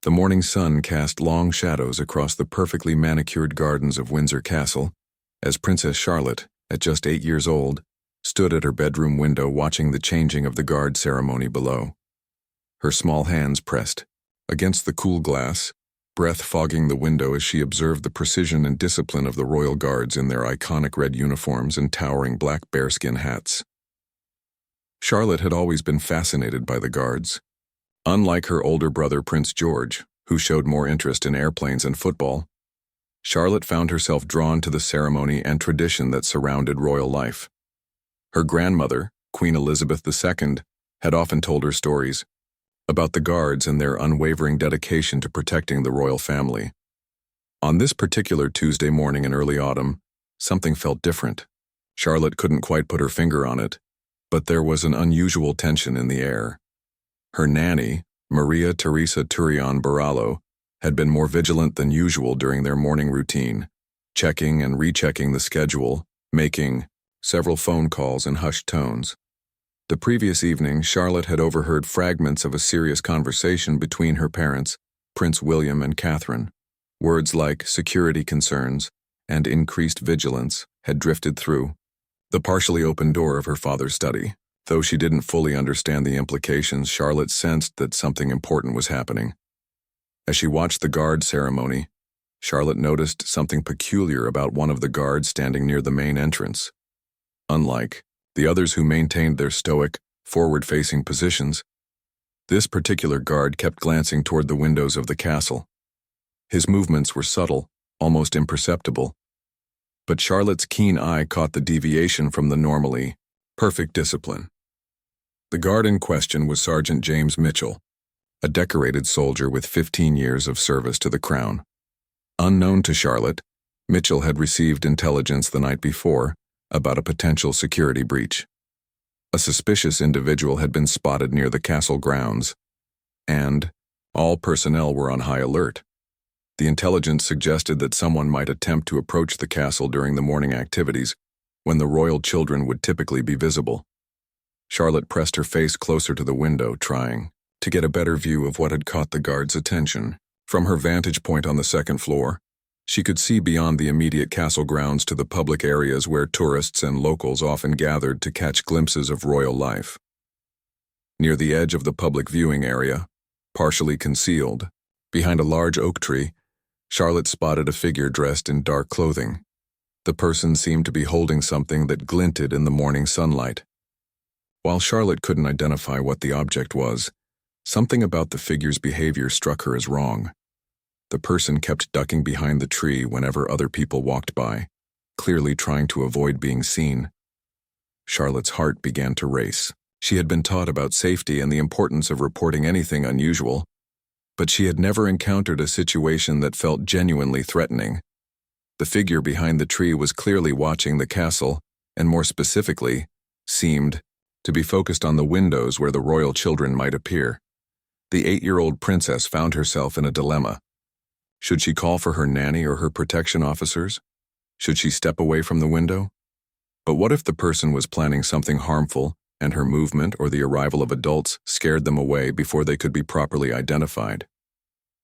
The morning sun cast long shadows across the perfectly manicured gardens of Windsor Castle, as Princess Charlotte, at just 8 years old, stood at her bedroom window watching the changing of the guard ceremony below. Her small hands pressed against the cool glass, breath fogging the window as she observed the precision and discipline of the royal guards in their iconic red uniforms and towering black bearskin hats. Charlotte had always been fascinated by the guards. Unlike her older brother Prince George, who showed more interest in airplanes and football, Charlotte found herself drawn to the ceremony and tradition that surrounded royal life. Her grandmother, Queen Elizabeth II, had often told her stories about the guards and their unwavering dedication to protecting the royal family. On this particular Tuesday morning in early autumn, something felt different. Charlotte couldn't quite put her finger on it, but there was an unusual tension in the air. Her nanny, Maria Teresa Turion Barallo, had been more vigilant than usual during their morning routine, checking and rechecking the schedule, making several phone calls in hushed tones. The previous evening, Charlotte had overheard fragments of a serious conversation between her parents, Prince William and Catherine. Words like security concerns and increased vigilance had drifted through the partially open door of her father's study. Though she didn't fully understand the implications, Charlotte sensed that something important was happening. As she watched the guard ceremony, Charlotte noticed something peculiar about one of the guards standing near the main entrance. Unlike the others who maintained their stoic, forward-facing positions, this particular guard kept glancing toward the windows of the castle. His movements were subtle, almost imperceptible, but Charlotte's keen eye caught the deviation from the normally perfect discipline. The guard in question was Sergeant James Mitchell, a decorated soldier with 15 years of service to the crown. Unknown to Charlotte, Mitchell had received intelligence the night before about a potential security breach. A suspicious individual had been spotted near the castle grounds, and all personnel were on high alert. The intelligence suggested that someone might attempt to approach the castle during the morning activities, when the royal children would typically be visible. Charlotte pressed her face closer to the window, trying to get a better view of what had caught the guard's attention. From her vantage point on the second floor, she could see beyond the immediate castle grounds to the public areas where tourists and locals often gathered to catch glimpses of royal life. Near the edge of the public viewing area, partially concealed, behind a large oak tree, Charlotte spotted a figure dressed in dark clothing. The person seemed to be holding something that glinted in the morning sunlight. While Charlotte couldn't identify what the object was, something about the figure's behavior struck her as wrong. The person kept ducking behind the tree whenever other people walked by, clearly trying to avoid being seen. Charlotte's heart began to race. She had been taught about safety and the importance of reporting anything unusual, but she had never encountered a situation that felt genuinely threatening. The figure behind the tree was clearly watching the castle, and more specifically, seemed to be focused on the windows where the royal children might appear. The 8-year-old princess found herself in a dilemma. Should she call for her nanny or her protection officers? Should she step away from the window? But what if the person was planning something harmful, and her movement or the arrival of adults scared them away before they could be properly identified?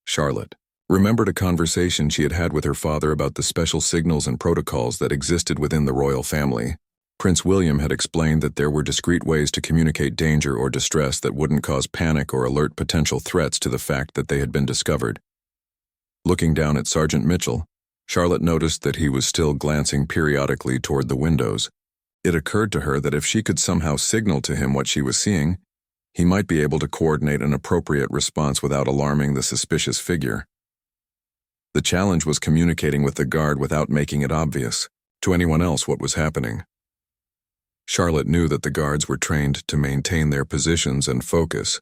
Charlotte remembered a conversation she had had with her father about the special signals and protocols that existed within the royal family. Prince William had explained that there were discreet ways to communicate danger or distress that wouldn't cause panic or alert potential threats to the fact that they had been discovered. Looking down at Sergeant Mitchell, Charlotte noticed that he was still glancing periodically toward the windows. It occurred to her that if she could somehow signal to him what she was seeing, he might be able to coordinate an appropriate response without alarming the suspicious figure. The challenge was communicating with the guard without making it obvious to anyone else what was happening. Charlotte knew that the guards were trained to maintain their positions and focus,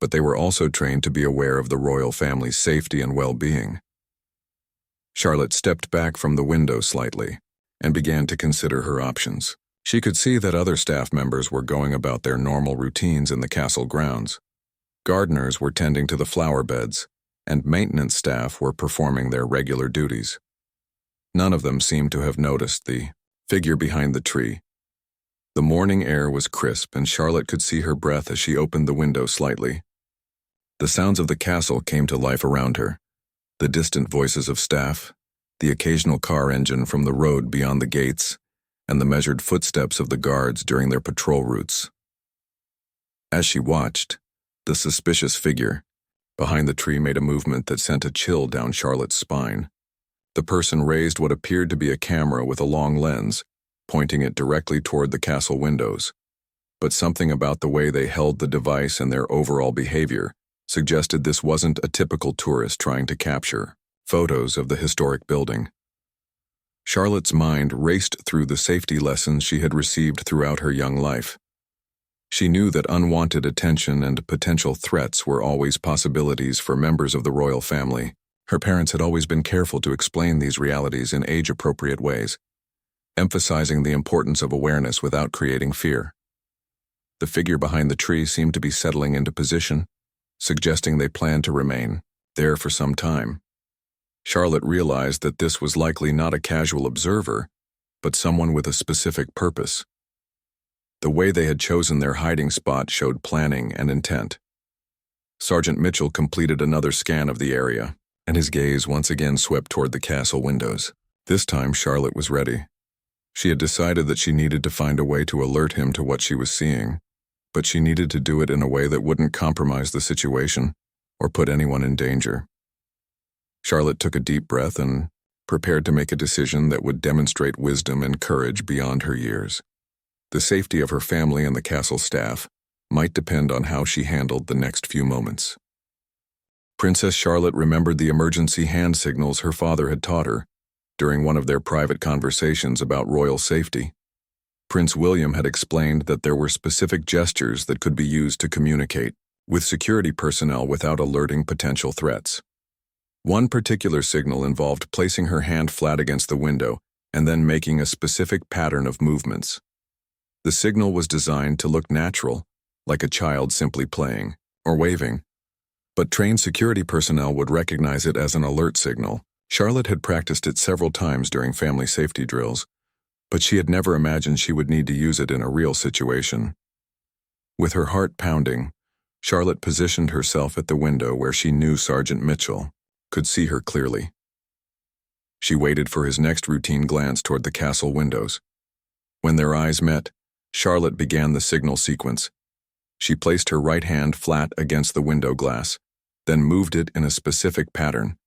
but they were also trained to be aware of the royal family's safety and well-being. Charlotte stepped back from the window slightly and began to consider her options. She could see that other staff members were going about their normal routines in the castle grounds. Gardeners were tending to the flower beds, and maintenance staff were performing their regular duties. None of them seemed to have noticed the figure behind the tree. The morning air was crisp, and Charlotte could see her breath as she opened the window slightly. The sounds of the castle came to life around her. The distant voices of staff, the occasional car engine from the road beyond the gates, and the measured footsteps of the guards during their patrol routes. As she watched, the suspicious figure behind the tree made a movement that sent a chill down Charlotte's spine. The person raised what appeared to be a camera with a long lens, pointing it directly toward the castle windows. But something about the way they held the device and their overall behavior suggested this wasn't a typical tourist trying to capture photos of the historic building. Charlotte's mind raced through the safety lessons she had received throughout her young life. She knew that unwanted attention and potential threats were always possibilities for members of the royal family. Her parents had always been careful to explain these realities in age-appropriate ways, emphasizing the importance of awareness without creating fear. The figure behind the tree seemed to be settling into position, suggesting they planned to remain there for some time. Charlotte realized that this was likely not a casual observer, but someone with a specific purpose. The way they had chosen their hiding spot showed planning and intent. Sergeant Mitchell completed another scan of the area, and his gaze once again swept toward the castle windows. This time Charlotte was ready. She had decided that she needed to find a way to alert him to what she was seeing, but she needed to do it in a way that wouldn't compromise the situation or put anyone in danger. Charlotte took a deep breath and prepared to make a decision that would demonstrate wisdom and courage beyond her years. The safety of her family and the castle staff might depend on how she handled the next few moments. Princess Charlotte remembered the emergency hand signals her father had taught her during one of their private conversations about royal safety. Prince William had explained that there were specific gestures that could be used to communicate with security personnel without alerting potential threats. One particular signal involved placing her hand flat against the window and then making a specific pattern of movements. The signal was designed to look natural, like a child simply playing or waving, but trained security personnel would recognize it as an alert signal. Charlotte had practiced it several times during family safety drills, but she had never imagined she would need to use it in a real situation. With her heart pounding, Charlotte positioned herself at the window where she knew Sergeant Mitchell could see her clearly. She waited for his next routine glance toward the castle windows. When their eyes met, Charlotte began the signal sequence. She placed her right hand flat against the window glass, then moved it in a specific pattern.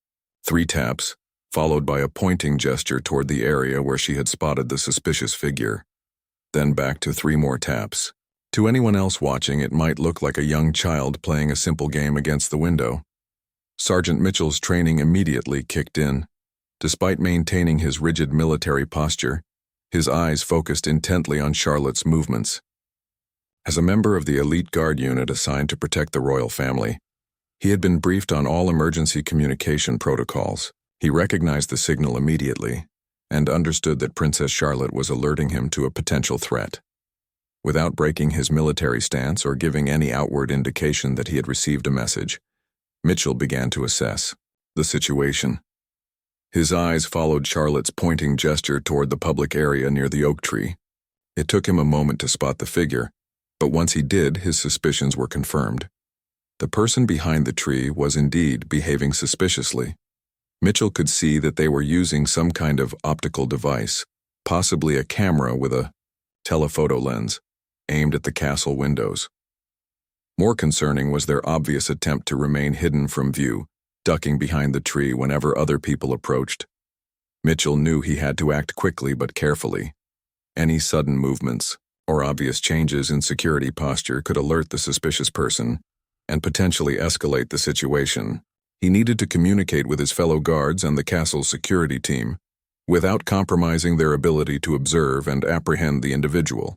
3 taps, followed by a pointing gesture toward the area where she had spotted the suspicious figure. Then back to 3 more taps. To anyone else watching, it might look like a young child playing a simple game against the window. Sergeant Mitchell's training immediately kicked in. Despite maintaining his rigid military posture, his eyes focused intently on Charlotte's movements. As a member of the elite guard unit assigned to protect the royal family, he had been briefed on all emergency communication protocols. He recognized the signal immediately and understood that Princess Charlotte was alerting him to a potential threat. Without breaking his military stance or giving any outward indication that he had received a message, Mitchell began to assess the situation. His eyes followed Charlotte's pointing gesture toward the public area near the oak tree. It took him a moment to spot the figure, but once he did, his suspicions were confirmed. The person behind the tree was indeed behaving suspiciously. Mitchell could see that they were using some kind of optical device, possibly a camera with a telephoto lens, aimed at the castle windows. More concerning was their obvious attempt to remain hidden from view, ducking behind the tree whenever other people approached. Mitchell knew he had to act quickly but carefully. Any sudden movements or obvious changes in security posture could alert the suspicious person and potentially escalate the situation. He needed to communicate with his fellow guards and the castle's security team without compromising their ability to observe and apprehend the individual.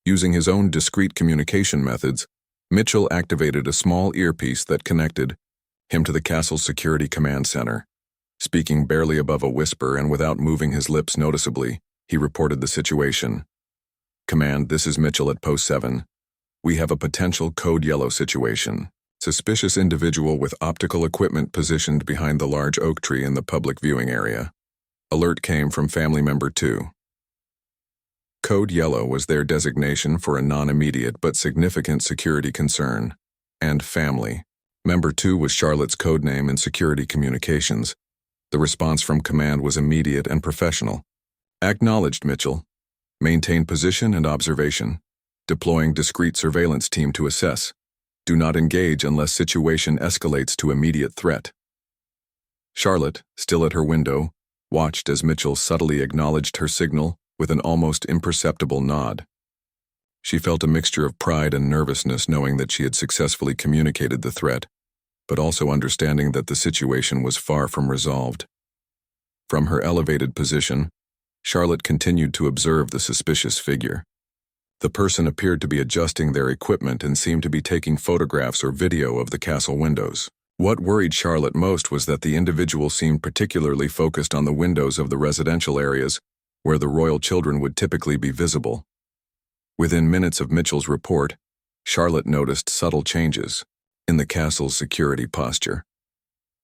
Using his own discreet communication methods, Mitchell activated a small earpiece that connected him to the castle's security command center. Speaking barely above a whisper and without moving his lips noticeably, he reported the situation. "Command, this is Mitchell at Post 7. We have a potential code yellow situation. Suspicious individual with optical equipment positioned behind the large oak tree in the public viewing area. Alert came from family member 2. Code yellow was their designation for a non-immediate but significant security concern, and family Member 2 was Charlotte's codename in security communications. The response from command was immediate and professional. Acknowledged, Mitchell. Maintain position and observation. Deploying discreet surveillance team to assess. Do not engage unless situation escalates to immediate threat. Charlotte, still at her window, watched as Mitchell subtly acknowledged her signal with an almost imperceptible nod. She felt a mixture of pride and nervousness knowing that she had successfully communicated the threat, but also understanding that the situation was far from resolved. From her elevated position, Charlotte continued to observe the suspicious figure. The person appeared to be adjusting their equipment and seemed to be taking photographs or video of the castle windows. What worried Charlotte most was that the individual seemed particularly focused on the windows of the residential areas where the royal children would typically be visible. Within minutes of Mitchell's report, Charlotte noticed subtle changes in the castle's security posture.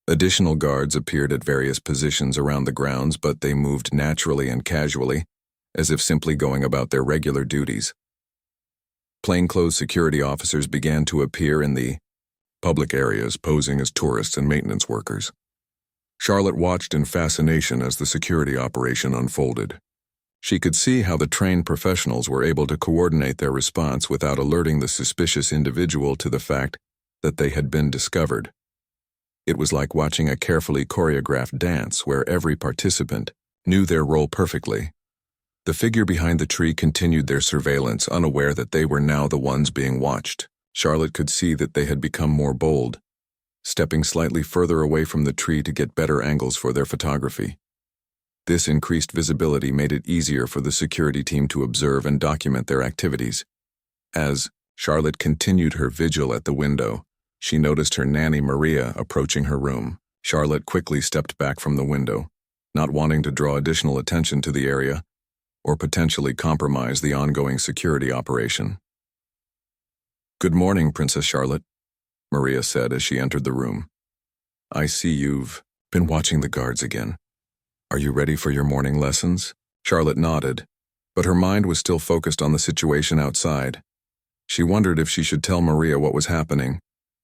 Additional guards appeared at various positions around the grounds, but they moved naturally and casually, as if simply going about their regular duties. Plainclothes security officers began to appear in the public areas, posing as tourists and maintenance workers. Charlotte watched in fascination as the security operation unfolded. She could see how the trained professionals were able to coordinate their response without alerting the suspicious individual to the fact that they had been discovered. It was like watching a carefully choreographed dance where every participant knew their role perfectly. The figure behind the tree continued their surveillance, unaware that they were now the ones being watched. Charlotte could see that they had become more bold, stepping slightly further away from the tree to get better angles for their photography. This increased visibility made it easier for the security team to observe and document their activities. As Charlotte continued her vigil at the window, she noticed her nanny Maria approaching her room. Charlotte quickly stepped back from the window, not wanting to draw additional attention to the area or potentially compromise the ongoing security operation. "Good morning, Princess Charlotte," Maria said as she entered the room. "I see you've been watching the guards again. Are you ready for your morning lessons?" Charlotte nodded, but her mind was still focused on the situation outside. She wondered if she should tell Maria what was happening,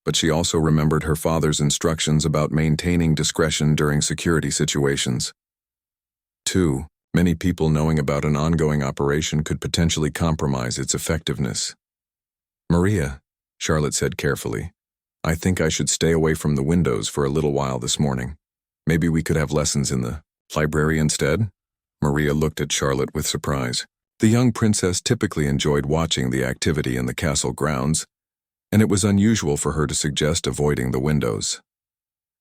but she also remembered her father's instructions about maintaining discretion during security situations. 2. Many people knowing about an ongoing operation could potentially compromise its effectiveness. "Maria," Charlotte said carefully, "I think I should stay away from the windows for a little while this morning. Maybe we could have lessons in the library instead?" Maria looked at Charlotte with surprise. The young princess typically enjoyed watching the activity in the castle grounds, and it was unusual for her to suggest avoiding the windows.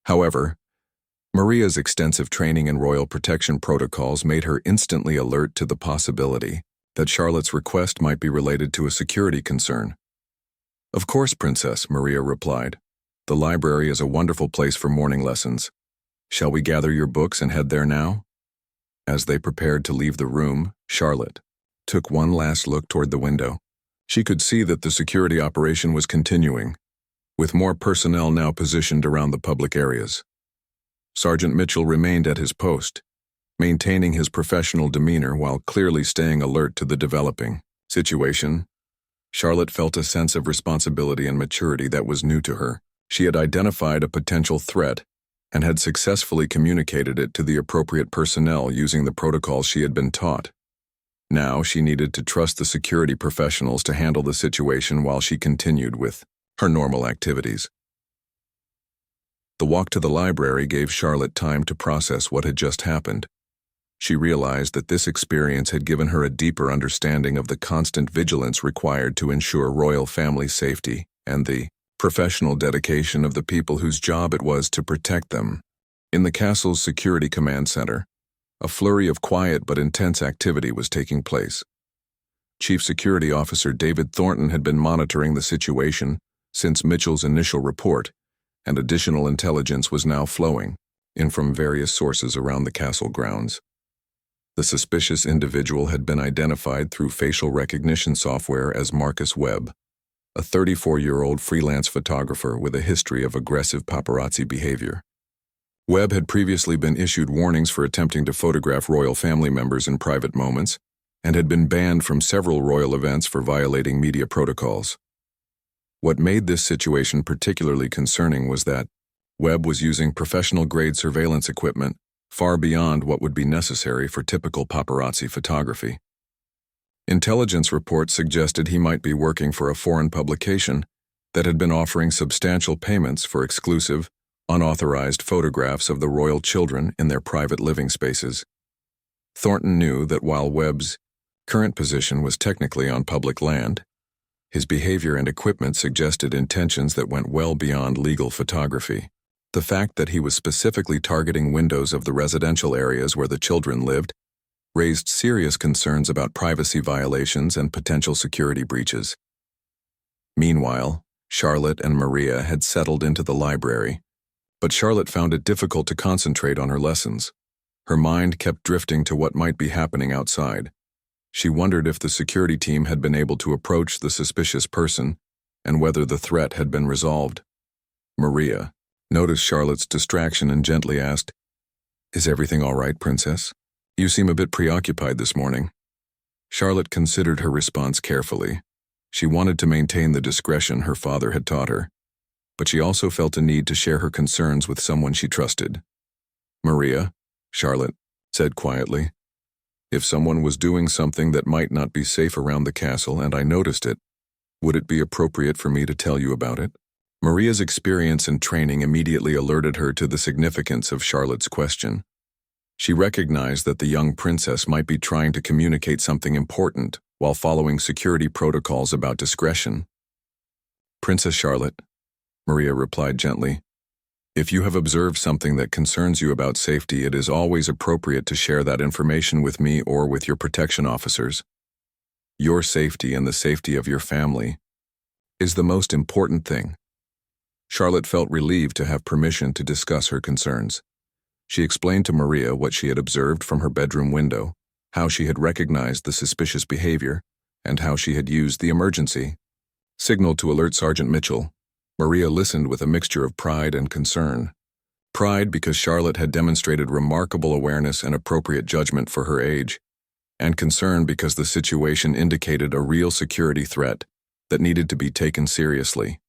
However, Maria's extensive training in royal protection protocols made her instantly alert to the possibility that Charlotte's request might be related to a security concern. "Of course, Princess," Maria replied. "The library is a wonderful place for morning lessons. Shall we gather your books and head there now?" As they prepared to leave the room, Charlotte took one last look toward the window. She could see that the security operation was continuing, with more personnel now positioned around the public areas. Sergeant Mitchell remained at his post, maintaining his professional demeanor while clearly staying alert to the developing situation. Charlotte felt a sense of responsibility and maturity that was new to her. She had identified a potential threat and had successfully communicated it to the appropriate personnel using the protocols she had been taught. Now she needed to trust the security professionals to handle the situation while she continued with her normal activities. The walk to the library gave Charlotte time to process what had just happened. She realized that this experience had given her a deeper understanding of the constant vigilance required to ensure royal family safety and the professional dedication of the people whose job it was to protect them. In the castle's security command center, a flurry of quiet but intense activity was taking place. Chief Security Officer David Thornton had been monitoring the situation since Mitchell's initial report, and additional intelligence was now flowing in from various sources around the castle grounds. The suspicious individual had been identified through facial recognition software as Marcus Webb, a 34-year-old freelance photographer with a history of aggressive paparazzi behavior. Webb had previously been issued warnings for attempting to photograph royal family members in private moments and had been banned from several royal events for violating media protocols. What made this situation particularly concerning was that Webb was using professional-grade surveillance equipment far beyond what would be necessary for typical paparazzi photography. Intelligence reports suggested he might be working for a foreign publication that had been offering substantial payments for exclusive, unauthorized photographs of the royal children in their private living spaces. Thornton knew that while Webb's current position was technically on public land, his behavior and equipment suggested intentions that went well beyond legal photography. The fact that he was specifically targeting windows of the residential areas where the children lived raised serious concerns about privacy violations and potential security breaches. Meanwhile, Charlotte and Maria had settled into the library, but Charlotte found it difficult to concentrate on her lessons. Her mind kept drifting to what might be happening outside. She wondered if the security team had been able to approach the suspicious person and whether the threat had been resolved. Maria noticed Charlotte's distraction and gently asked, "Is everything all right, Princess? You seem a bit preoccupied this morning." Charlotte considered her response carefully. She wanted to maintain the discretion her father had taught her, but she also felt a need to share her concerns with someone she trusted. "Maria," Charlotte said quietly, "if someone was doing something that might not be safe around the castle and I noticed it, would it be appropriate for me to tell you about it?" Maria's experience and training immediately alerted her to the significance of Charlotte's question. She recognized that the young princess might be trying to communicate something important while following security protocols about discretion. "Princess Charlotte," Maria replied gently, "if you have observed something that concerns you about safety, it is always appropriate to share that information with me or with your protection officers. Your safety and the safety of your family is the most important thing." Charlotte felt relieved to have permission to discuss her concerns. She explained to Maria what she had observed from her bedroom window, how she had recognized the suspicious behavior, and how she had used the emergency signal to alert Sergeant Mitchell. Maria listened with a mixture of pride and concern. Pride because Charlotte had demonstrated remarkable awareness and appropriate judgment for her age, and concern because the situation indicated a real security threat that needed to be taken seriously.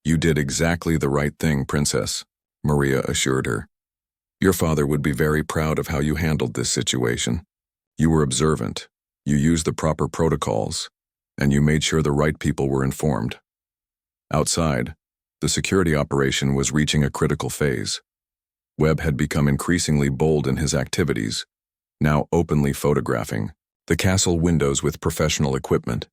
"You did exactly the right thing, Princess," Maria assured her. "Your father would be very proud of how you handled this situation. You were observant, you used the proper protocols, and you made sure the right people were informed." Outside, the security operation was reaching a critical phase. Webb had become increasingly bold in his activities, now openly photographing the castle windows with professional equipment.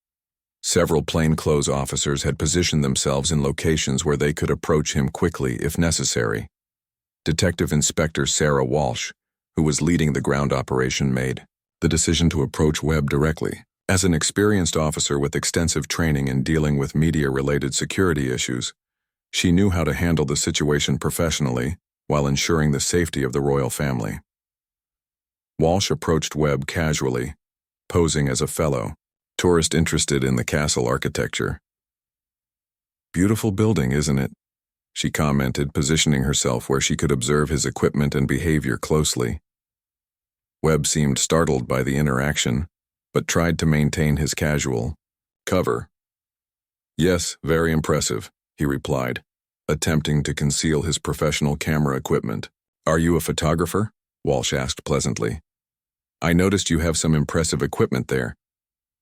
Several plainclothes officers had positioned themselves in locations where they could approach him quickly if necessary. Detective Inspector Sarah Walsh, who was leading the ground operation, made the decision to approach Webb directly. As an experienced officer with extensive training in dealing with media-related security issues, she knew how to handle the situation professionally while ensuring the safety of the royal family. Walsh approached Webb casually, posing as a fellow tourist interested in the castle architecture. "Beautiful building, isn't it?" she commented, positioning herself where she could observe his equipment and behavior closely. Webb seemed startled by the interaction, but tried to maintain his casual cover. "Yes, very impressive," he replied, attempting to conceal his professional camera equipment. "Are you a photographer?" Walsh asked pleasantly. "I noticed you have some impressive equipment there."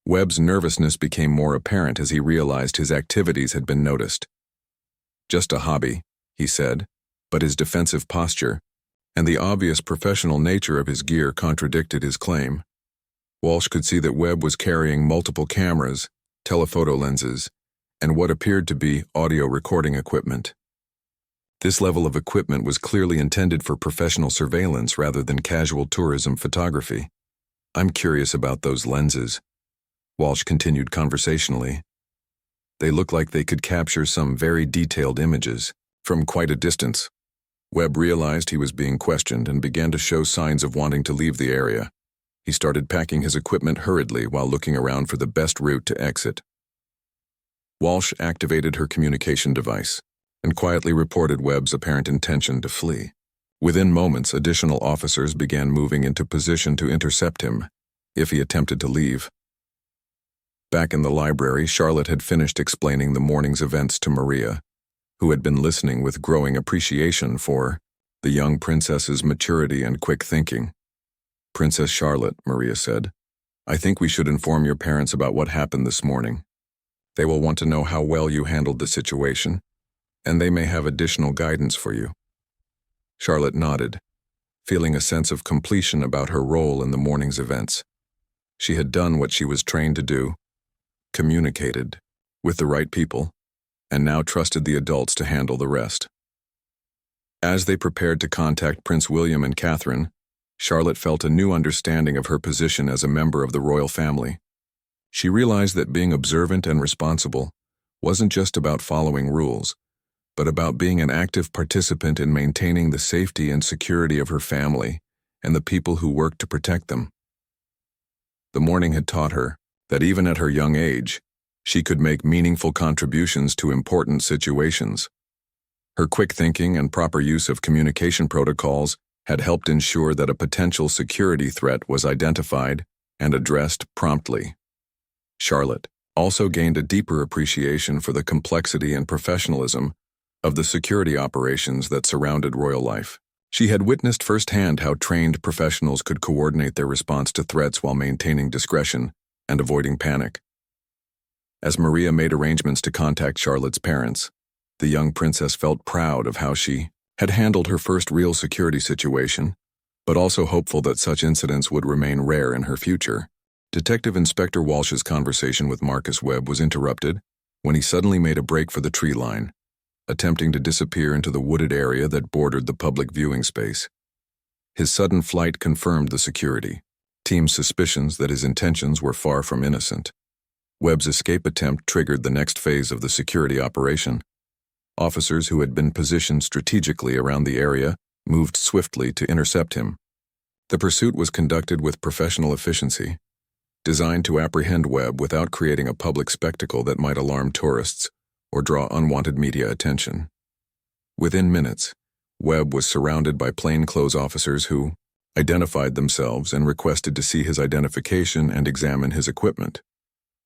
Webb's nervousness became more apparent as he realized his activities had been noticed. "Just a hobby," he said, but his defensive posture and the obvious professional nature of his gear contradicted his claim. Walsh could see that Webb was carrying multiple cameras, telephoto lenses, and what appeared to be audio recording equipment. This level of equipment was clearly intended for professional surveillance rather than casual tourism photography. "I'm curious about those lenses," Walsh continued conversationally. "They look like they could capture some very detailed images from quite a distance." Webb realized he was being questioned and began to show signs of wanting to leave the area. He started packing his equipment hurriedly while looking around for the best route to exit. Walsh activated her communication device and quietly reported Webb's apparent intention to flee. Within moments, additional officers began moving into position to intercept him if he attempted to leave. Back in the library, Charlotte had finished explaining the morning's events to Maria, who had been listening with growing appreciation for the young princess's maturity and quick thinking. "Princess Charlotte," Maria said, "I think we should inform your parents about what happened this morning. They will want to know how well you handled the situation, and they may have additional guidance for you." Charlotte nodded, feeling a sense of completion about her role in the morning's events. She had done what she was trained to do, communicated with the right people, and now trusted the adults to handle the rest. As they prepared to contact Prince William and Catherine, Charlotte felt a new understanding of her position as a member of the royal family. She realized that being observant and responsible wasn't just about following rules, but about being an active participant in maintaining the safety and security of her family and the people who worked to protect them. The morning had taught her that even at her young age, she could make meaningful contributions to important situations. Her quick thinking and proper use of communication protocols had helped ensure that a potential security threat was identified and addressed promptly. Charlotte also gained a deeper appreciation for the complexity and professionalism of the security operations that surrounded royal life. She had witnessed firsthand how trained professionals could coordinate their response to threats while maintaining discretion and avoiding panic. As Maria made arrangements to contact Charlotte's parents, the young princess felt proud of how she had handled her first real security situation, but also hopeful that such incidents would remain rare in her future. Detective Inspector Walsh's conversation with Marcus Webb was interrupted when he suddenly made a break for the tree line, attempting to disappear into the wooded area that bordered the public viewing space. His sudden flight confirmed the security team's suspicions that his intentions were far from innocent. Webb's escape attempt triggered the next phase of the security operation. Officers who had been positioned strategically around the area moved swiftly to intercept him. The pursuit was conducted with professional efficiency, designed to apprehend Webb without creating a public spectacle that might alarm tourists or draw unwanted media attention. Within minutes, Webb was surrounded by plainclothes officers who identified themselves and requested to see his identification and examine his equipment.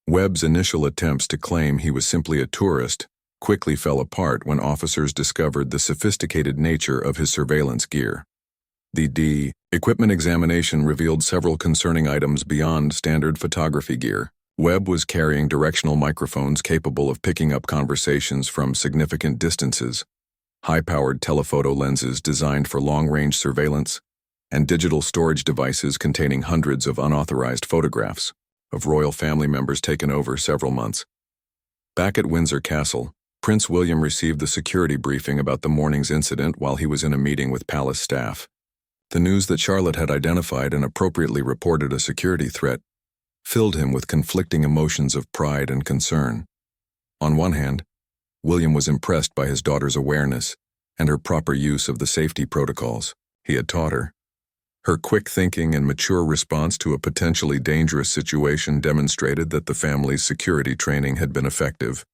Webb's initial attempts to claim he was simply a tourist quickly fell apart when officers discovered the sophisticated nature of his surveillance gear. The equipment examination revealed several concerning items beyond standard photography gear. Webb was carrying directional microphones capable of picking up conversations from significant distances, high-powered telephoto lenses designed for long-range surveillance, and digital storage devices containing hundreds of unauthorized photographs of royal family members taken over several months. Back at Windsor Castle, Prince William received the security briefing about the morning's incident while he was in a meeting with palace staff. The news that Charlotte had identified and appropriately reported a security threat filled him with conflicting emotions of pride and concern. On one hand, William was impressed by his daughter's awareness and her proper use of the safety protocols he had taught her. Her quick thinking and mature response to a potentially dangerous situation demonstrated that the family's security training had been effective.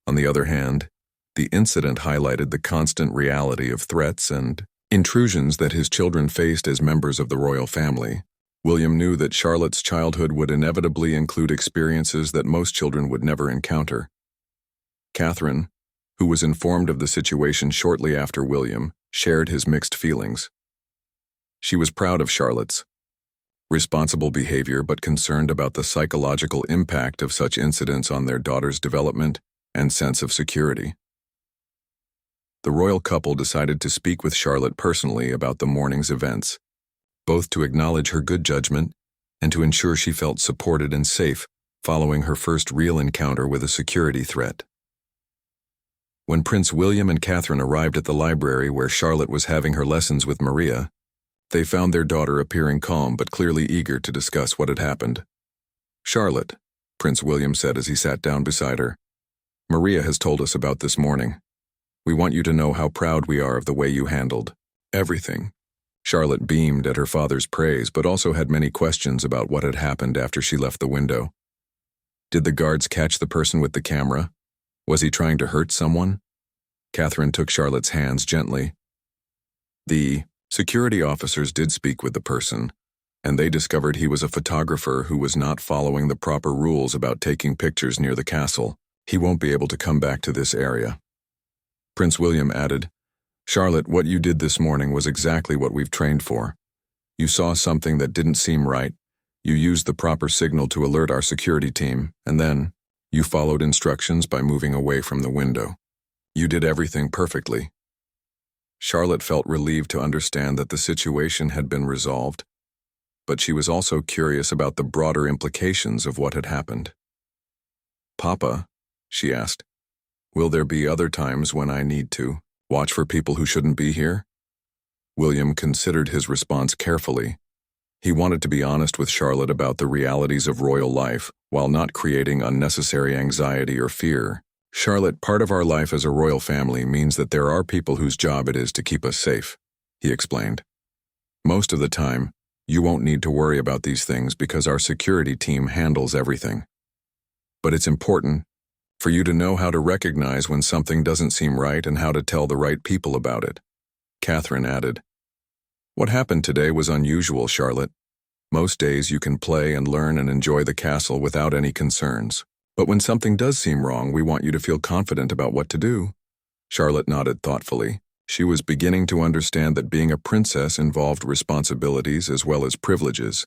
On the other hand, the incident highlighted the constant reality of threats and intrusions that his children faced as members of the royal family. William knew that Charlotte's childhood would inevitably include experiences that most children would never encounter. Catherine, who was informed of the situation shortly after William, shared his mixed feelings. She was proud of Charlotte's responsible behavior but concerned about the psychological impact of such incidents on their daughter's development and sense of security. The royal couple decided to speak with Charlotte personally about the morning's events, both to acknowledge her good judgment and to ensure she felt supported and safe following her first real encounter with a security threat. When Prince William and Catherine arrived at the library where Charlotte was having her lessons with Maria, they found their daughter appearing calm but clearly eager to discuss what had happened. "Charlotte," Prince William said as he sat down beside her, "Maria has told us about this morning. We want you to know how proud we are of the way you handled everything." Charlotte beamed at her father's praise but also had many questions about what had happened after she left the window. Did the guards catch the person with the camera? Was he trying to hurt someone? Catherine took Charlotte's hands gently. The security officers did speak with the person, and they discovered he was a photographer who was not following the proper rules about taking pictures near the castle. He won't be able to come back to this area. Prince William added, "Charlotte, what you did this morning was exactly what we've trained for. You saw something that didn't seem right. You used the proper signal to alert our security team, and then you followed instructions by moving away from the window. You did everything perfectly." Charlotte felt relieved to understand that the situation had been resolved, but she was also curious about the broader implications of what had happened. "Papa," she asked, "will there be other times when I need to watch for people who shouldn't be here?" William considered his response carefully. He wanted to be honest with Charlotte about the realities of royal life while not creating unnecessary anxiety or fear. "Charlotte, part of our life as a royal family means that there are people whose job it is to keep us safe," he explained. "Most of the time, you won't need to worry about these things because our security team handles everything. But it's important for you to know how to recognize when something doesn't seem right and how to tell the right people about it." Catherine added, "What happened today was unusual, Charlotte. Most days you can play and learn and enjoy the castle without any concerns. But when something does seem wrong, we want you to feel confident about what to do." Charlotte nodded thoughtfully. She was beginning to understand that being a princess involved responsibilities as well as privileges,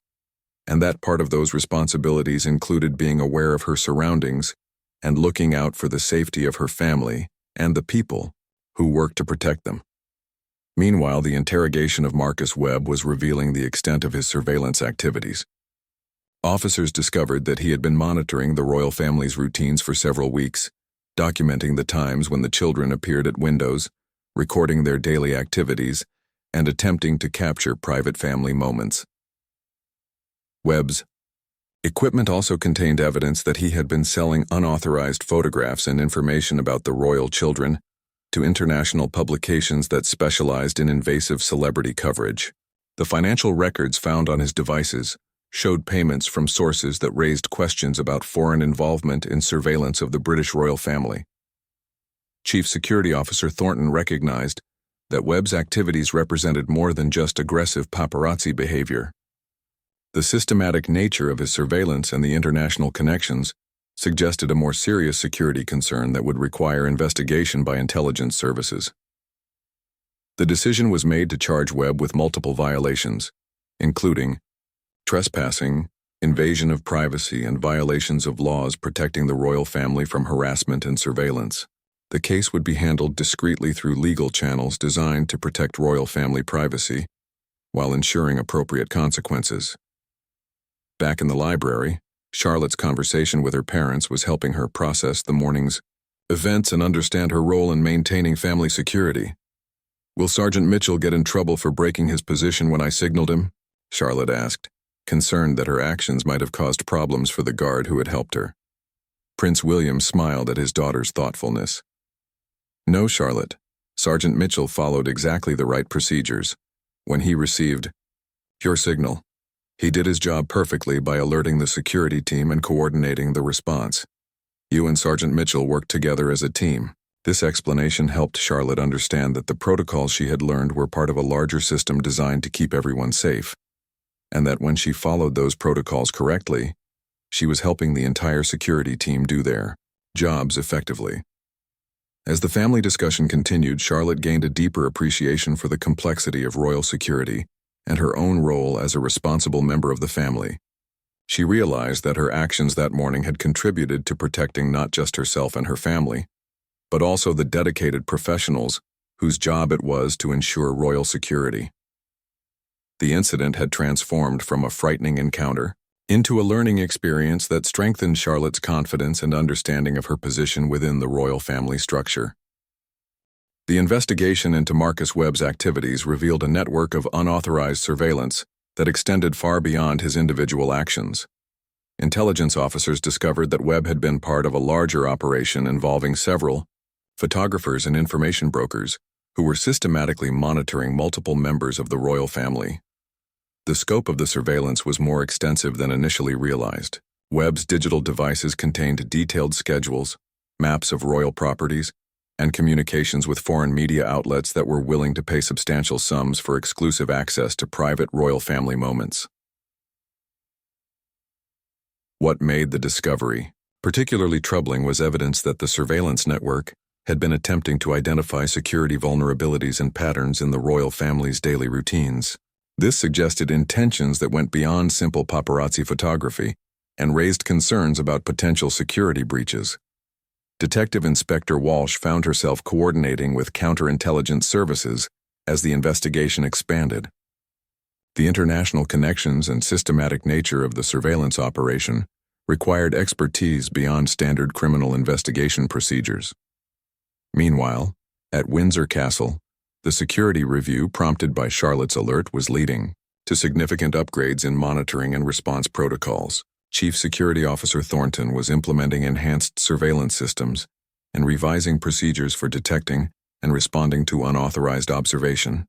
and that part of those responsibilities included being aware of her surroundings and looking out for the safety of her family and the people who work to protect them. Meanwhile, the interrogation of Marcus Webb was revealing the extent of his surveillance activities. Officers discovered that he had been monitoring the royal family's routines for several weeks, documenting the times when the children appeared at windows, recording their daily activities, and attempting to capture private family moments. Webb's equipment also contained evidence that he had been selling unauthorized photographs and information about the royal children to international publications that specialized in invasive celebrity coverage. The financial records found on his devices showed payments from sources that raised questions about foreign involvement in surveillance of the British royal family. Chief Security Officer Thornton recognized that Webb's activities represented more than just aggressive paparazzi behavior. The systematic nature of his surveillance and the international connections suggested a more serious security concern that would require investigation by intelligence services. The decision was made to charge Webb with multiple violations, including trespassing, invasion of privacy, and violations of laws protecting the royal family from harassment and surveillance. The case would be handled discreetly through legal channels designed to protect royal family privacy while ensuring appropriate consequences. Back in the library, Charlotte's conversation with her parents was helping her process the morning's events and understand her role in maintaining family security. "Will Sergeant Mitchell get in trouble for breaking his position when I signaled him?" Charlotte asked, concerned that her actions might have caused problems for the guard who had helped her. Prince William smiled at his daughter's thoughtfulness. "No, Charlotte. Sergeant Mitchell followed exactly the right procedures. When he received your signal, he did his job perfectly by alerting the security team and coordinating the response. You and Sergeant Mitchell worked together as a team." This explanation helped Charlotte understand that the protocols she had learned were part of a larger system designed to keep everyone safe, and that when she followed those protocols correctly, she was helping the entire security team do their jobs effectively. As the family discussion continued, Charlotte gained a deeper appreciation for the complexity of royal security and her own role as a responsible member of the family. She realized that her actions that morning had contributed to protecting not just herself and her family, but also the dedicated professionals whose job it was to ensure royal security. The incident had transformed from a frightening encounter into a learning experience that strengthened Charlotte's confidence and understanding of her position within the royal family structure. The investigation into Marcus Webb's activities revealed a network of unauthorized surveillance that extended far beyond his individual actions. Intelligence officers discovered that Webb had been part of a larger operation involving several photographers and information brokers who were systematically monitoring multiple members of the royal family. The scope of the surveillance was more extensive than initially realized. Webb's digital devices contained detailed schedules, maps of royal properties, and communications with foreign media outlets that were willing to pay substantial sums for exclusive access to private royal family moments. What made the discovery particularly troubling was evidence that the surveillance network had been attempting to identify security vulnerabilities and patterns in the royal family's daily routines. This suggested intentions that went beyond simple paparazzi photography and raised concerns about potential security breaches. Detective Inspector Walsh found herself coordinating with counterintelligence services as the investigation expanded. The international connections and systematic nature of the surveillance operation required expertise beyond standard criminal investigation procedures. Meanwhile, at Windsor Castle, the security review prompted by Charlotte's alert was leading to significant upgrades in monitoring and response protocols. Chief Security Officer Thornton was implementing enhanced surveillance systems and revising procedures for detecting and responding to unauthorized observation.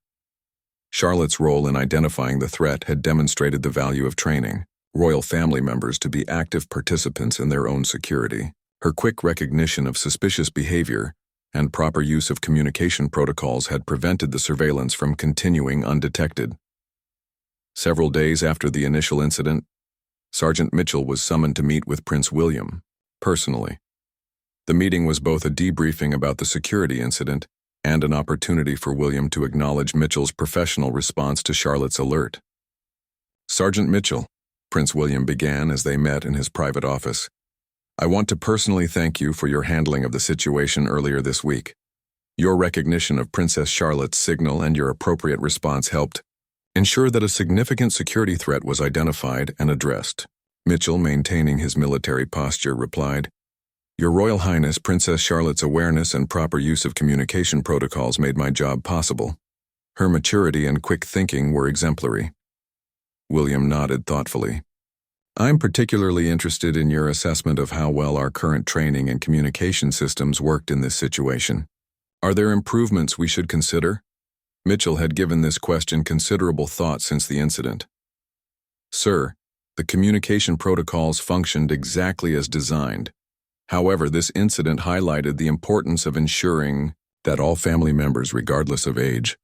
Charlotte's role in identifying the threat had demonstrated the value of training royal family members to be active participants in their own security. Her quick recognition of suspicious behavior and proper use of communication protocols had prevented the surveillance from continuing undetected. Several days after the initial incident, Sergeant Mitchell was summoned to meet with Prince William, personally. The meeting was both a debriefing about the security incident and an opportunity for William to acknowledge Mitchell's professional response to Charlotte's alert. "Sergeant Mitchell," Prince William began as they met in his private office, "I want to personally thank you for your handling of the situation earlier this week. Your recognition of Princess Charlotte's signal and your appropriate response helped ensure that a significant security threat was identified and addressed." Mitchell, maintaining his military posture, replied, "Your Royal Highness, Princess Charlotte's awareness and proper use of communication protocols made my job possible. Her maturity and quick thinking were exemplary." William nodded thoughtfully. "I'm particularly interested in your assessment of how well our current training and communication systems worked in this situation. Are there improvements we should consider?" Mitchell had given this question considerable thought since the incident. "Sir, the communication protocols functioned exactly as designed. However, this incident highlighted the importance of ensuring that all family members, regardless of age,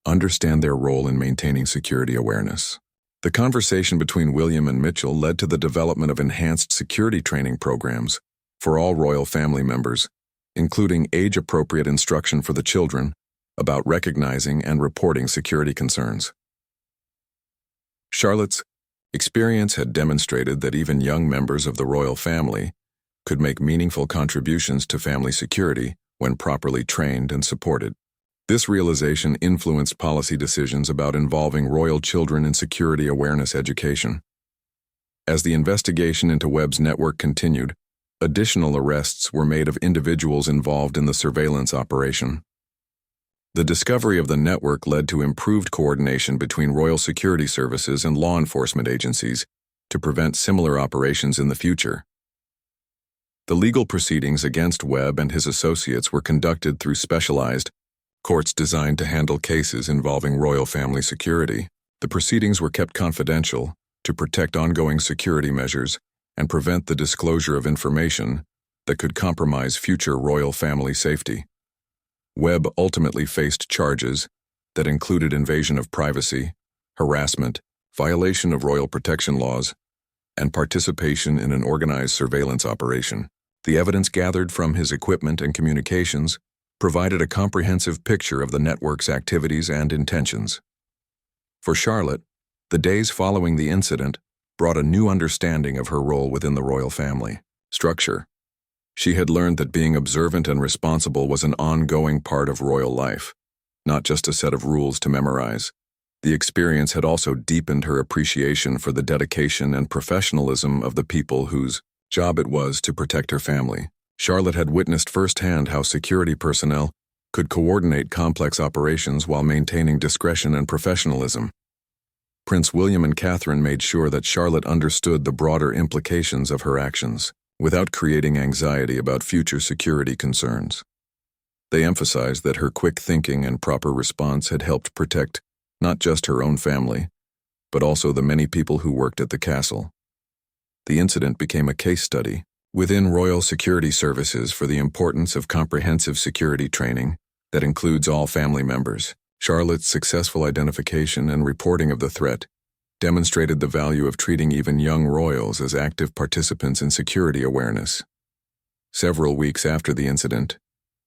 understand their role in maintaining security awareness." The conversation between William and Mitchell led to the development of enhanced security training programs for all royal family members, including age-appropriate instruction for the children about recognizing and reporting security concerns. Charlotte's experience had demonstrated that even young members of the royal family could make meaningful contributions to family security when properly trained and supported. This realization influenced policy decisions about involving royal children in security awareness education. As the investigation into Webb's network continued, additional arrests were made of individuals involved in the surveillance operation. The discovery of the network led to improved coordination between royal security services and law enforcement agencies to prevent similar operations in the future. The legal proceedings against Webb and his associates were conducted through specialized courts designed to handle cases involving royal family security. The proceedings were kept confidential to protect ongoing security measures and prevent the disclosure of information that could compromise future royal family safety. Webb ultimately faced charges that included invasion of privacy, harassment, violation of royal protection laws, and participation in an organized surveillance operation. The evidence gathered from his equipment and communications provided a comprehensive picture of the network's activities and intentions. For Charlotte, the days following the incident brought a new understanding of her role within the royal family structure. She had learned that being observant and responsible was an ongoing part of royal life, not just a set of rules to memorize. The experience had also deepened her appreciation for the dedication and professionalism of the people whose job it was to protect her family. Charlotte had witnessed firsthand how security personnel could coordinate complex operations while maintaining discretion and professionalism. Prince William and Catherine made sure that Charlotte understood the broader implications of her actions, without creating anxiety about future security concerns. They emphasized that her quick thinking and proper response had helped protect not just her own family, but also the many people who worked at the castle. The incident became a case study within royal security services for the importance of comprehensive security training that includes all family members. Charlotte's successful identification and reporting of the threat demonstrated the value of treating even young royals as active participants in security awareness. Several weeks after the incident,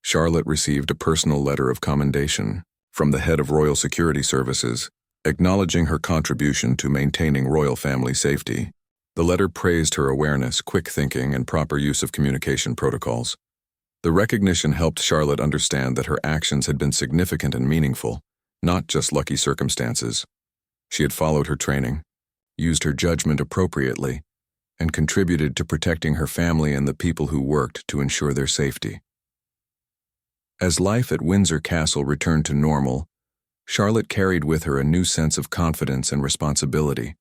Charlotte received a personal letter of commendation from the head of Royal Security Services, acknowledging her contribution to maintaining royal family safety. The letter praised her awareness, quick thinking, and proper use of communication protocols. The recognition helped Charlotte understand that her actions had been significant and meaningful, not just lucky circumstances. She had followed her training, used her judgment appropriately, and contributed to protecting her family and the people who worked to ensure their safety. As life at Windsor Castle returned to normal, Charlotte carried with her a new sense of confidence and responsibility.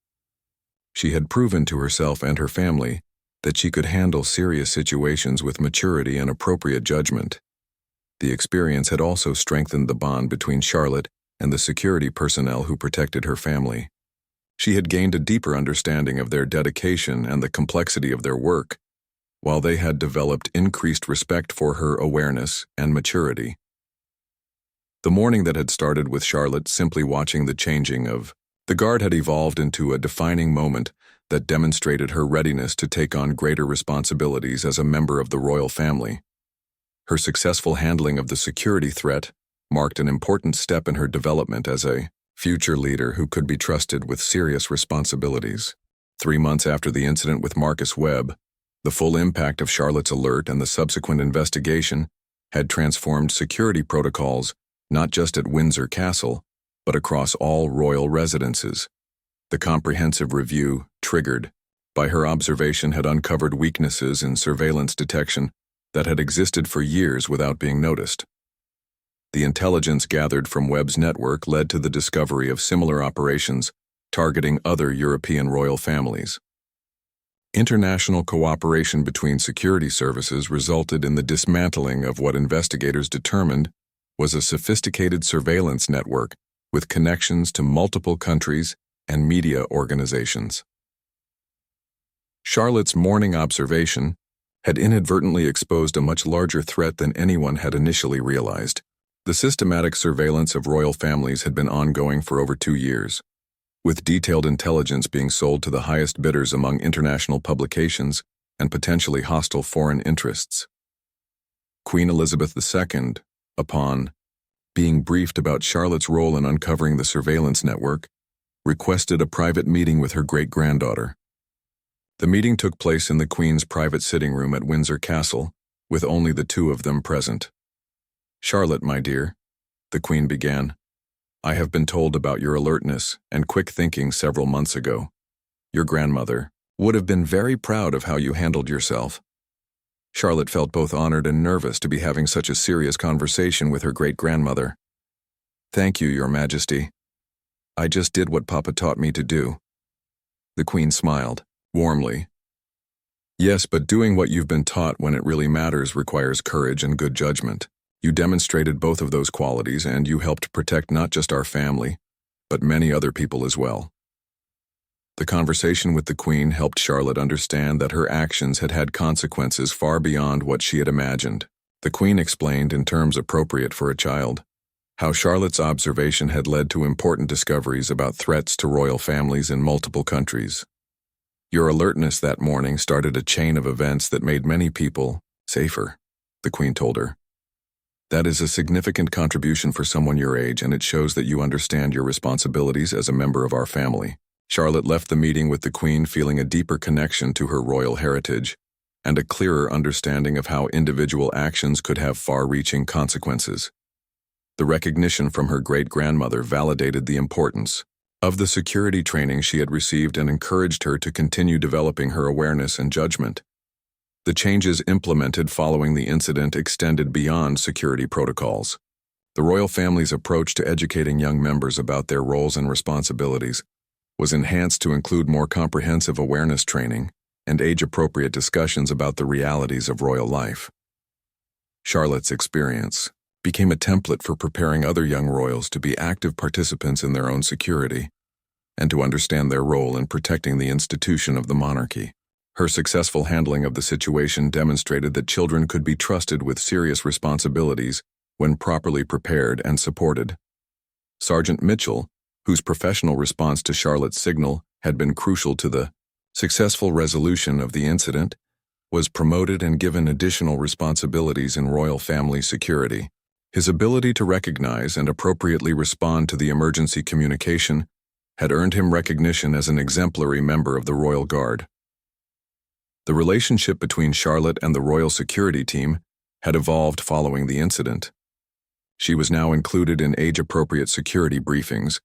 She had proven to herself and her family that she could handle serious situations with maturity and appropriate judgment. The experience had also strengthened the bond between Charlotte and the security personnel who protected her family. She had gained a deeper understanding of their dedication and the complexity of their work, while they had developed increased respect for her awareness and maturity. The morning that had started with Charlotte simply watching the changing of the guard had evolved into a defining moment that demonstrated her readiness to take on greater responsibilities as a member of the royal family. Her successful handling of the security threat marked an important step in her development as a future leader who could be trusted with serious responsibilities. 3 months after the incident with Marcus Webb, the full impact of Charlotte's alert and the subsequent investigation had transformed security protocols not just at Windsor Castle, but across all royal residences. The comprehensive review, triggered by her observation, had uncovered weaknesses in surveillance detection that had existed for years without being noticed. The intelligence gathered from Webb's network led to the discovery of similar operations targeting other European royal families. International cooperation between security services resulted in the dismantling of what investigators determined was a sophisticated surveillance network with connections to multiple countries and media organizations. Charlotte's morning observation had inadvertently exposed a much larger threat than anyone had initially realized. The systematic surveillance of royal families had been ongoing for over 2 years, with detailed intelligence being sold to the highest bidders among international publications and potentially hostile foreign interests. Queen Elizabeth II, upon being briefed about Charlotte's role in uncovering the surveillance network, requested a private meeting with her great-granddaughter. The meeting took place in the Queen's private sitting room at Windsor Castle, with only the two of them present. "Charlotte, my dear," the Queen began, "I have been told about your alertness and quick thinking several months ago. Your grandmother would have been very proud of how you handled yourself." Charlotte felt both honored and nervous to be having such a serious conversation with her great-grandmother. "Thank you, Your Majesty. I just did what Papa taught me to do." The Queen smiled, warmly. "Yes, but doing what you've been taught when it really matters requires courage and good judgment. You demonstrated both of those qualities, and you helped protect not just our family, but many other people as well." The conversation with the Queen helped Charlotte understand that her actions had had consequences far beyond what she had imagined. The Queen explained, in terms appropriate for a child, how Charlotte's observation had led to important discoveries about threats to royal families in multiple countries. "Your alertness that morning started a chain of events that made many people safer," the Queen told her. "That is a significant contribution for someone your age, and it shows that you understand your responsibilities as a member of our family." Charlotte left the meeting with the Queen feeling a deeper connection to her royal heritage and a clearer understanding of how individual actions could have far-reaching consequences. The recognition from her great-grandmother validated the importance of the security training she had received and encouraged her to continue developing her awareness and judgment. The changes implemented following the incident extended beyond security protocols. The royal family's approach to educating young members about their roles and responsibilities was enhanced to include more comprehensive awareness training and age-appropriate discussions about the realities of royal life. Charlotte's experience became a template for preparing other young royals to be active participants in their own security and to understand their role in protecting the institution of the monarchy. Her successful handling of the situation demonstrated that children could be trusted with serious responsibilities when properly prepared and supported. Sergeant Mitchell, whose professional response to Charlotte's signal had been crucial to the successful resolution of the incident, was promoted and given additional responsibilities in royal family security. His ability to recognize and appropriately respond to the emergency communication had earned him recognition as an exemplary member of the Royal Guard. The relationship between Charlotte and the royal security team had evolved following the incident. She was now included in age-appropriate security briefings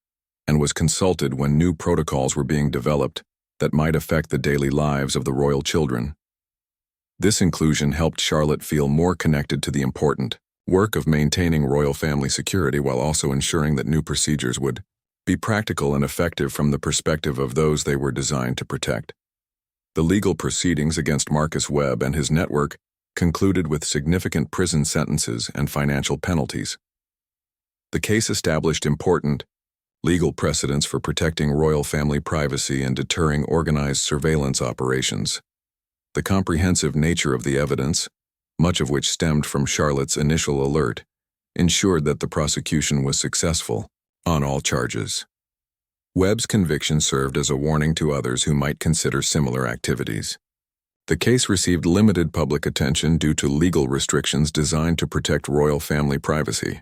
and was consulted when new protocols were being developed that might affect the daily lives of the royal children. This inclusion helped Charlotte feel more connected to the important work of maintaining royal family security while also ensuring that new procedures would be practical and effective from the perspective of those they were designed to protect. The legal proceedings against Marcus Webb and his network concluded with significant prison sentences and financial penalties. The case established important legal precedents for protecting royal family privacy and deterring organized surveillance operations. The comprehensive nature of the evidence, much of which stemmed from Charlotte's initial alert, ensured that the prosecution was successful on all charges. Webb's conviction served as a warning to others who might consider similar activities. The case received limited public attention due to legal restrictions designed to protect royal family privacy.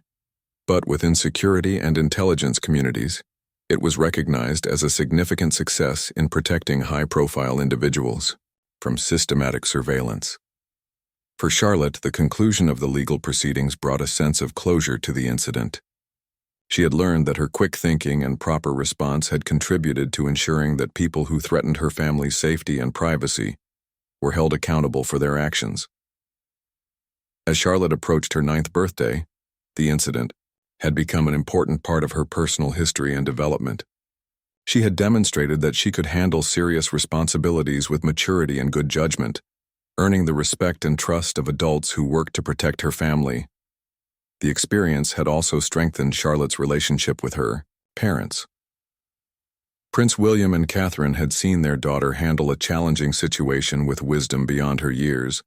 But within security and intelligence communities, it was recognized as a significant success in protecting high-profile individuals from systematic surveillance. For Charlotte, the conclusion of the legal proceedings brought a sense of closure to the incident. She had learned that her quick thinking and proper response had contributed to ensuring that people who threatened her family's safety and privacy were held accountable for their actions. As Charlotte approached her 9th birthday, the incident had become an important part of her personal history and development. She had demonstrated that she could handle serious responsibilities with maturity and good judgment, earning the respect and trust of adults who worked to protect her family. The experience had also strengthened Charlotte's relationship with her parents. Prince William and Catherine had seen their daughter handle a challenging situation with wisdom beyond her years,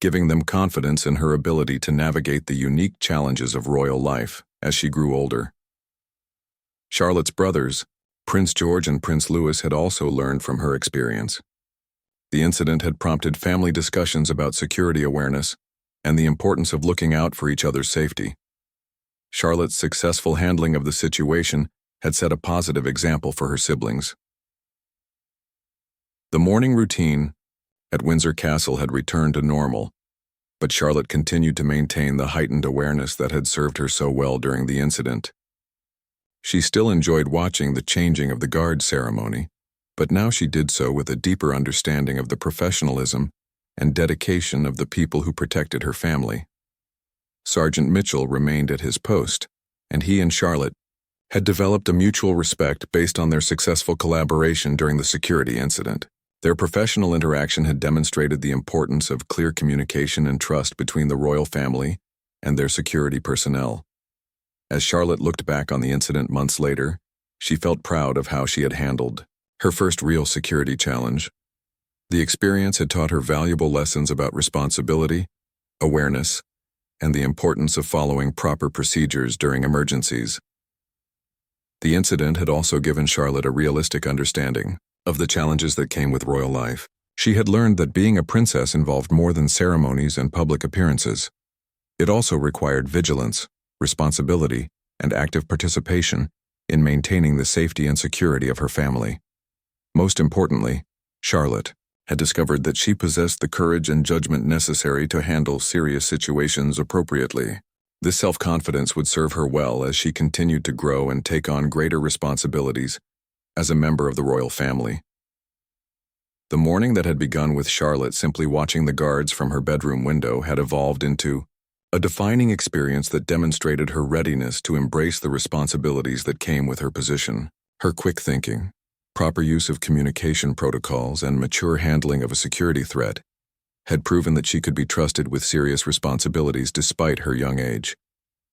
giving them confidence in her ability to navigate the unique challenges of royal life as she grew older. Charlotte's brothers, Prince George and Prince Louis, had also learned from her experience. The incident had prompted family discussions about security awareness and the importance of looking out for each other's safety. Charlotte's successful handling of the situation had set a positive example for her siblings. The morning routine at Windsor Castle had returned to normal, but Charlotte continued to maintain the heightened awareness that had served her so well during the incident. She still enjoyed watching the changing of the guard ceremony, but now she did so with a deeper understanding of the professionalism and dedication of the people who protected her family. Sergeant Mitchell remained at his post, and he and Charlotte had developed a mutual respect based on their successful collaboration during the security incident. Their professional interaction had demonstrated the importance of clear communication and trust between the royal family and their security personnel. As Charlotte looked back on the incident months later, she felt proud of how she had handled her first real security challenge. The experience had taught her valuable lessons about responsibility, awareness, and the importance of following proper procedures during emergencies. The incident had also given Charlotte a realistic understanding of the challenges that came with royal life. She had learned that being a princess involved more than ceremonies and public appearances. It also required vigilance, responsibility, and active participation in maintaining the safety and security of her family. Most importantly, Charlotte had discovered that she possessed the courage and judgment necessary to handle serious situations appropriately. This self-confidence would serve her well as she continued to grow and take on greater responsibilities as a member of the royal family. The morning that had begun with Charlotte simply watching the guards from her bedroom window had evolved into a defining experience that demonstrated her readiness to embrace the responsibilities that came with her position. Her quick thinking, proper use of communication protocols, and mature handling of a security threat had proven that she could be trusted with serious responsibilities despite her young age.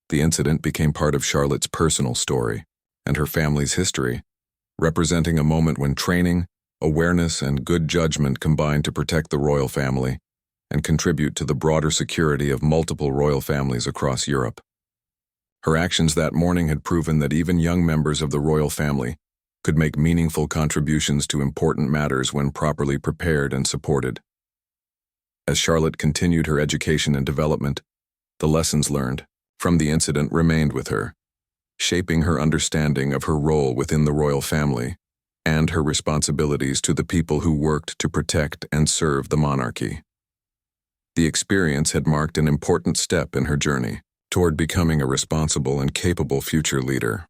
The incident became part of Charlotte's personal story and her family's history, representing a moment when training, awareness, and good judgment combined to protect the royal family and contribute to the broader security of multiple royal families across Europe. Her actions that morning had proven that even young members of the royal family could make meaningful contributions to important matters when properly prepared and supported. As Charlotte continued her education and development, the lessons learned from the incident remained with her, shaping her understanding of her role within the royal family and her responsibilities to the people who worked to protect and serve the monarchy. The experience had marked an important step in her journey toward becoming a responsible and capable future leader.